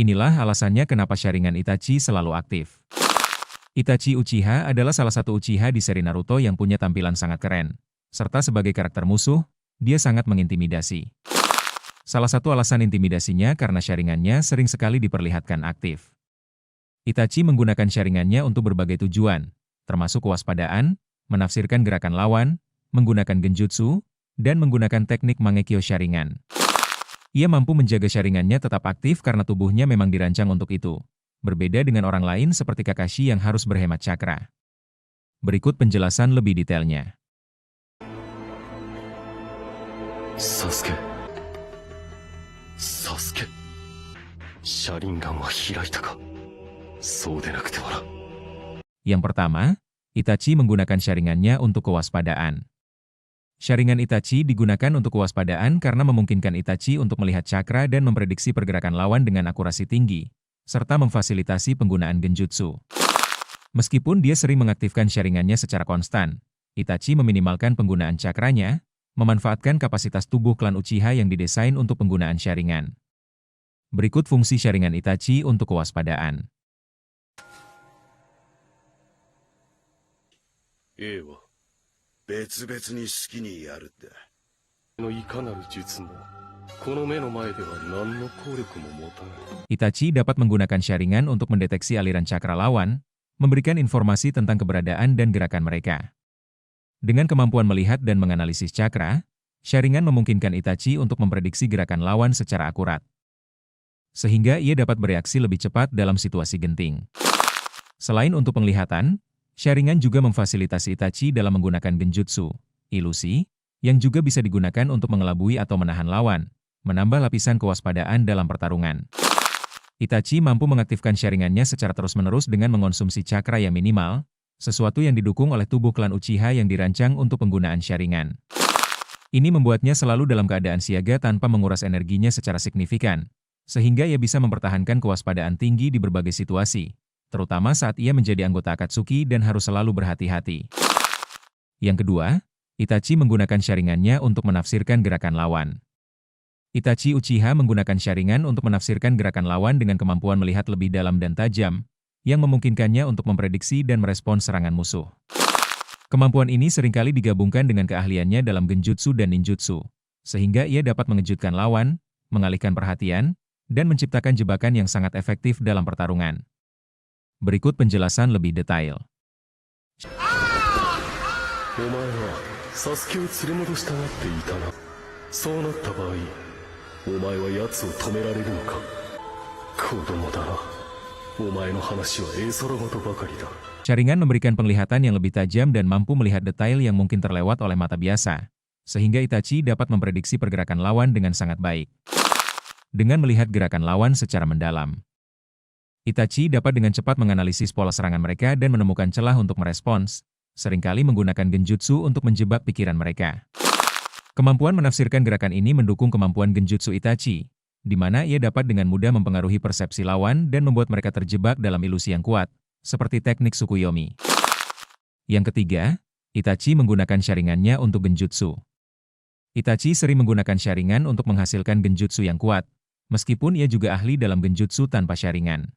Inilah alasannya kenapa Sharingan Itachi selalu aktif. Itachi Uchiha adalah salah satu Uchiha di seri Naruto yang punya tampilan sangat keren. Serta sebagai karakter musuh, dia sangat mengintimidasi. Salah satu alasan intimidasinya karena Sharingannya sering sekali diperlihatkan aktif. Itachi menggunakan Sharingannya untuk berbagai tujuan, termasuk kewaspadaan, menafsirkan gerakan lawan, menggunakan genjutsu, dan menggunakan teknik Mangekyo Sharingan. Ia mampu menjaga Sharingannya tetap aktif karena tubuhnya memang dirancang untuk itu. Berbeda dengan orang lain seperti Kakashi yang harus berhemat cakra. Berikut penjelasan lebih detailnya. Sasuke. Sharingan wa hiraita ka? Sou de nakute wa na. Yang pertama, Itachi menggunakan Sharingannya untuk kewaspadaan. Sharingan Itachi digunakan untuk kewaspadaan karena memungkinkan Itachi untuk melihat cakra dan memprediksi pergerakan lawan dengan akurasi tinggi, serta memfasilitasi penggunaan genjutsu. Meskipun dia sering mengaktifkan Sharingannya secara konstan, Itachi meminimalkan penggunaan cakranya, memanfaatkan kapasitas tubuh klan Uchiha yang didesain untuk penggunaan Sharingan. Berikut fungsi Sharingan Itachi untuk kewaspadaan. Itachi dapat menggunakan Sharingan untuk mendeteksi aliran cakra lawan, memberikan informasi tentang keberadaan dan gerakan mereka. Dengan kemampuan melihat dan menganalisis cakra, Sharingan memungkinkan Itachi untuk memprediksi gerakan lawan secara akurat. Sehingga ia dapat bereaksi lebih cepat dalam situasi genting. Selain untuk penglihatan, Sharingan juga memfasilitasi Itachi dalam menggunakan genjutsu, ilusi, yang juga bisa digunakan untuk mengelabui atau menahan lawan, menambah lapisan kewaspadaan dalam pertarungan. Itachi mampu mengaktifkan Sharingannya secara terus-menerus dengan mengonsumsi cakra yang minimal, sesuatu yang didukung oleh tubuh klan Uchiha yang dirancang untuk penggunaan Sharingan. Ini membuatnya selalu dalam keadaan siaga tanpa menguras energinya secara signifikan, sehingga ia bisa mempertahankan kewaspadaan tinggi di berbagai situasi, terutama saat ia menjadi anggota Akatsuki dan harus selalu berhati-hati. Yang kedua, Itachi menggunakan Sharingannya untuk menafsirkan gerakan lawan. Itachi Uchiha menggunakan Sharingan untuk menafsirkan gerakan lawan dengan kemampuan melihat lebih dalam dan tajam, yang memungkinkannya untuk memprediksi dan merespons serangan musuh. Kemampuan ini seringkali digabungkan dengan keahliannya dalam genjutsu dan ninjutsu, sehingga ia dapat mengejutkan lawan, mengalihkan perhatian, dan menciptakan jebakan yang sangat efektif dalam pertarungan. Berikut penjelasan lebih detail. Sharingan memberikan penglihatan yang lebih tajam dan mampu melihat detail yang mungkin terlewat oleh mata biasa, sehingga Itachi dapat memprediksi pergerakan lawan dengan sangat baik. Dengan melihat gerakan lawan secara mendalam, Itachi dapat dengan cepat menganalisis pola serangan mereka dan menemukan celah untuk merespons, seringkali menggunakan genjutsu untuk menjebak pikiran mereka. Kemampuan menafsirkan gerakan ini mendukung kemampuan genjutsu Itachi, di mana ia dapat dengan mudah mempengaruhi persepsi lawan dan membuat mereka terjebak dalam ilusi yang kuat, seperti teknik Tsukuyomi. Yang ketiga, Itachi menggunakan Sharingannya untuk genjutsu. Itachi sering menggunakan Sharingan untuk menghasilkan genjutsu yang kuat, meskipun ia juga ahli dalam genjutsu tanpa Sharingan.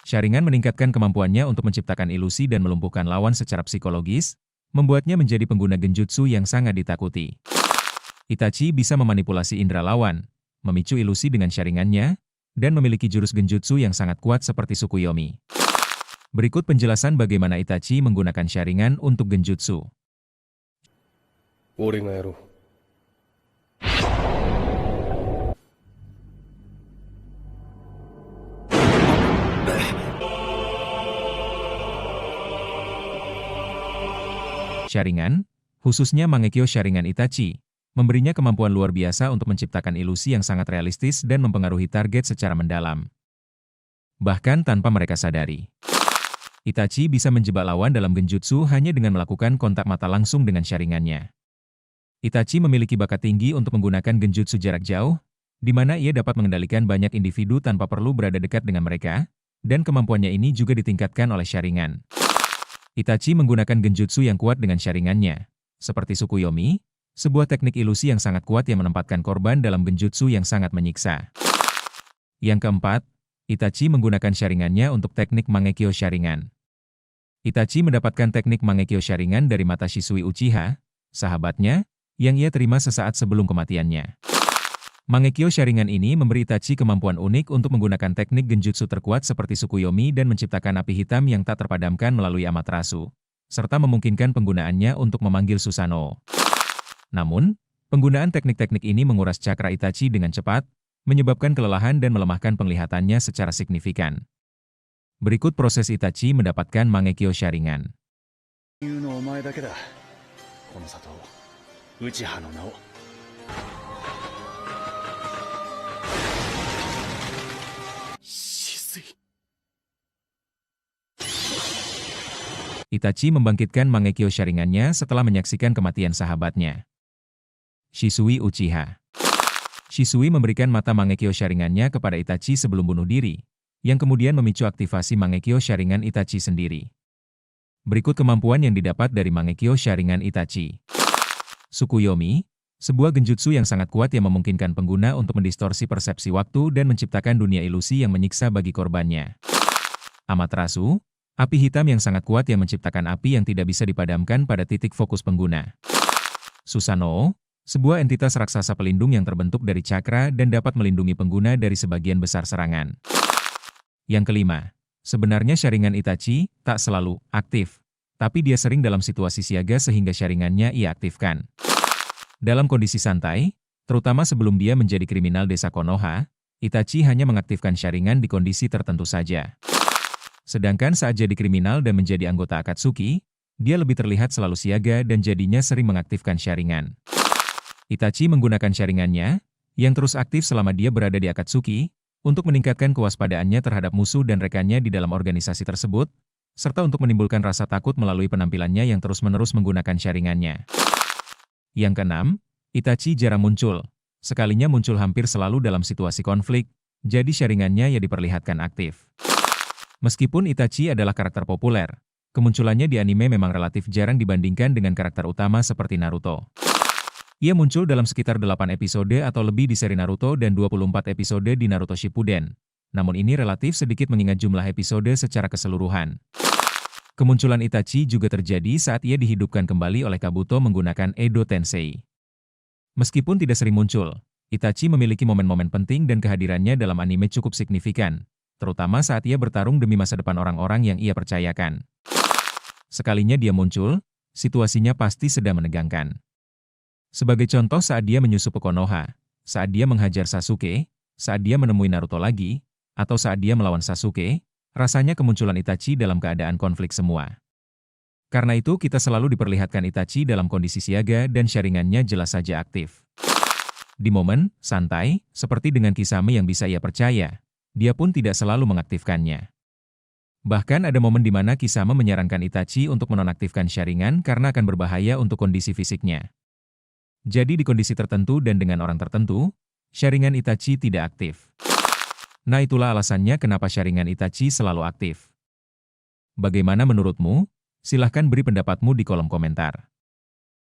Sharingan meningkatkan kemampuannya untuk menciptakan ilusi dan melumpuhkan lawan secara psikologis, membuatnya menjadi pengguna genjutsu yang sangat ditakuti. Itachi bisa memanipulasi indera lawan, memicu ilusi dengan Sharingannya, dan memiliki jurus genjutsu yang sangat kuat seperti Tsukuyomi. Berikut penjelasan bagaimana Itachi menggunakan Sharingan untuk genjutsu. Sharingan, khususnya Mangekyo Sharingan Itachi, memberinya kemampuan luar biasa untuk menciptakan ilusi yang sangat realistis dan mempengaruhi target secara mendalam. Bahkan tanpa mereka sadari. Itachi bisa menjebak lawan dalam genjutsu hanya dengan melakukan kontak mata langsung dengan Sharingannya. Itachi memiliki bakat tinggi untuk menggunakan genjutsu jarak jauh, di mana ia dapat mengendalikan banyak individu tanpa perlu berada dekat dengan mereka, dan kemampuannya ini juga ditingkatkan oleh Sharingan. Itachi menggunakan genjutsu yang kuat dengan Sharingannya, seperti Tsukuyomi, sebuah teknik ilusi yang sangat kuat yang menempatkan korban dalam genjutsu yang sangat menyiksa. Yang keempat, Itachi menggunakan Sharingannya untuk teknik Mangekyo Sharingan. Itachi mendapatkan teknik Mangekyo Sharingan dari mata Shisui Uchiha, sahabatnya, yang ia terima sesaat sebelum kematiannya. Mangekyo Sharingan ini memberi Itachi kemampuan unik untuk menggunakan teknik genjutsu terkuat seperti Tsukuyomi dan menciptakan api hitam yang tak terpadamkan melalui Amaterasu, serta memungkinkan penggunaannya untuk memanggil Susanoo. Namun, penggunaan teknik-teknik ini menguras cakra Itachi dengan cepat, menyebabkan kelelahan dan melemahkan penglihatannya secara signifikan. Berikut proses Itachi mendapatkan Mangekyo Sharingan. Itachi membangkitkan Mangekyo Sharingannya setelah menyaksikan kematian sahabatnya, Shisui Uchiha. Shisui memberikan mata Mangekyo Sharingannya kepada Itachi sebelum bunuh diri, yang kemudian memicu aktivasi Mangekyo Sharingan Itachi sendiri. Berikut kemampuan yang didapat dari Mangekyo Sharingan Itachi. Tsukuyomi, sebuah genjutsu yang sangat kuat yang memungkinkan pengguna untuk mendistorsi persepsi waktu dan menciptakan dunia ilusi yang menyiksa bagi korbannya. Amaterasu, api hitam yang sangat kuat yang menciptakan api yang tidak bisa dipadamkan pada titik fokus pengguna. Susanoo, sebuah entitas raksasa pelindung yang terbentuk dari cakra dan dapat melindungi pengguna dari sebagian besar serangan. Yang kelima, sebenarnya Sharingan Itachi tak selalu aktif, tapi dia sering dalam situasi siaga sehingga Sharingannya ia aktifkan. Dalam kondisi santai, terutama sebelum dia menjadi kriminal desa Konoha, Itachi hanya mengaktifkan Sharingan di kondisi tertentu saja. Sedangkan saat jadi kriminal dan menjadi anggota Akatsuki, dia lebih terlihat selalu siaga dan jadinya sering mengaktifkan Sharingan. Itachi menggunakan Sharingannya, yang terus aktif selama dia berada di Akatsuki, untuk meningkatkan kewaspadaannya terhadap musuh dan rekannya di dalam organisasi tersebut, serta untuk menimbulkan rasa takut melalui penampilannya yang terus-menerus menggunakan Sharingannya. Yang keenam, Itachi jarang muncul. Sekalinya muncul hampir selalu dalam situasi konflik, jadi Sharingannya ya diperlihatkan aktif. Meskipun Itachi adalah karakter populer, kemunculannya di anime memang relatif jarang dibandingkan dengan karakter utama seperti Naruto. Ia muncul dalam sekitar 8 episode atau lebih di seri Naruto dan 24 episode di Naruto Shippuden. Namun ini relatif sedikit mengingat jumlah episode secara keseluruhan. Kemunculan Itachi juga terjadi saat ia dihidupkan kembali oleh Kabuto menggunakan Edo Tensei. Meskipun tidak sering muncul, Itachi memiliki momen-momen penting dan kehadirannya dalam anime cukup signifikan, terutama saat ia bertarung demi masa depan orang-orang yang ia percayakan. Sekalinya dia muncul, situasinya pasti sedang menegangkan. Sebagai contoh saat dia menyusup ke Konoha, saat dia menghajar Sasuke, saat dia menemui Naruto lagi, atau saat dia melawan Sasuke, rasanya kemunculan Itachi dalam keadaan konflik semua. Karena itu kita selalu diperlihatkan Itachi dalam kondisi siaga dan Sharingannya jelas saja aktif. Di momen santai, seperti dengan Kisame yang bisa ia percaya, dia pun tidak selalu mengaktifkannya. Bahkan ada momen di mana Kisame menyarankan Itachi untuk menonaktifkan Sharingan karena akan berbahaya untuk kondisi fisiknya. Jadi di kondisi tertentu dan dengan orang tertentu, Sharingan Itachi tidak aktif. Nah itulah alasannya kenapa Sharingan Itachi selalu aktif. Bagaimana menurutmu? Silahkan beri pendapatmu di kolom komentar.